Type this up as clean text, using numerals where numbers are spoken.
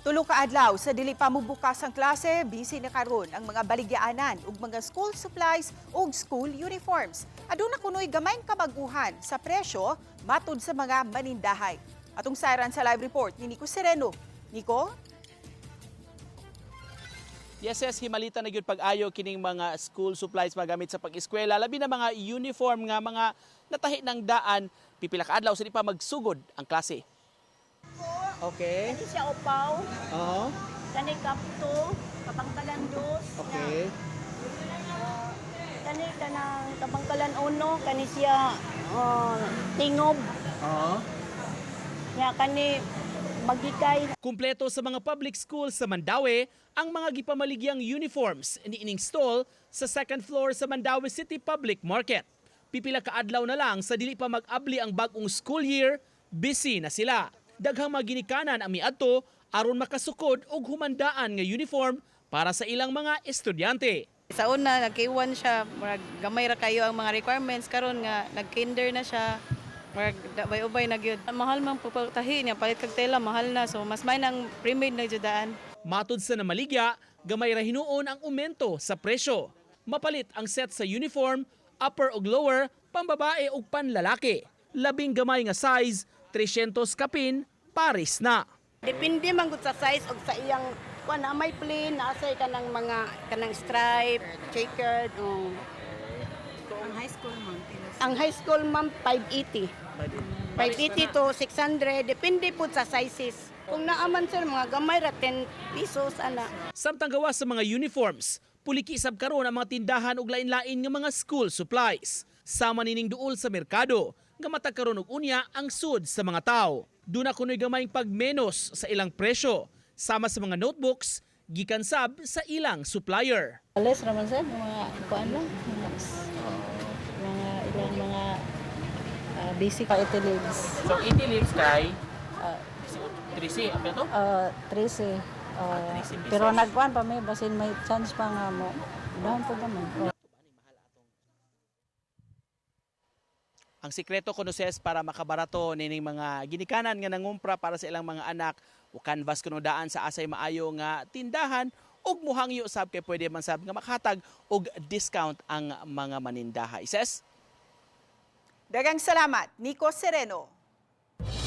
Tulo ka adlaw sa dili pa mubukas ang klase, busy na karon ang mga baligyaanan ug mga school supplies ug school uniforms. Aduna kunoy gamayng kabaguhan sa presyo matud sa mga manindahay. Atong sayran sa live report ni Nico Sereno. Nico? Yes, himalita na gyud pag-ayo kining mga school supplies magamit sa pag-eskwela, labi na mga uniform nga mga natahi ng daan, pipila ka adlaw sa di pa magsugod ang klase. Okay. Kani siya upaw, Oo. kani kapto, kabangkalan dos. Okay. Kani kanang kabangkalan uno, kani siya tingob. Oo. Nga kani magikay. Kumpleto sa mga public schools sa Mandaue ang mga gipamaligyang uniforms niining stall sa second floor sa Mandaue City Public Market. Pipila ka adlaw na lang sa dili pa mag-abli ang bag-ong school year, busy na sila. Daghang mga ginikanan ang miadto aron makasukod og humandaan nga uniform para sa ilang mga estudyante. Sa una, nag-K1 siya, gamay ra kayo ang mga requirements, karon nga nag-kinder na siya, ubay-ubay na gyud. Mahal man pupaltahi niya, palit kag tela, mahal na, so mas may nang pre-made na judaan. Matud sa namaligya, gamay ra hinuon ang aumento sa presyo. Mapalit ang set sa uniform, upper ug lower, pambabae ug panlalaki. Labing gamay nga size, 300 kapin, paris na. Depende man gud sa size og sa iyang kuan na may plain, naasay kanang mga kanang stripe, checkered. Ang high school ma'am 580. 580 to 600 depende po sa sizes. Kung naaman sir mga gamay ra 10 pesos ana. Samtang gawa sa mga uniforms, puliki sab karon ang mga tindahan ug lain-lain nga mga school supplies. Sama nining duol sa merkado, nga matag karon og unya ang sud sa mga tao. Duna kunoy gamayng pagmenos sa ilang presyo, sama sa mga notebooks, gikan sab sa ilang supplier. Alas raman sir mga kuan lang. Mga ilang mga basic items. So 80 leaves kay 13, ano to? 13. 13 Pero pesos. nagkuan pa may basin may chance pa nga mo. Down po naman. Ang sikreto kuno ses para makabarato nining mga ginikanan nga nangumpra para sa ilang mga anak o canvas kuno daan sa asay maayo nga tindahan ug muhangyo sab kay pwede man sab nga makatag og discount ang mga manindahay. Ses? Daghang salamat, Nico Sereno.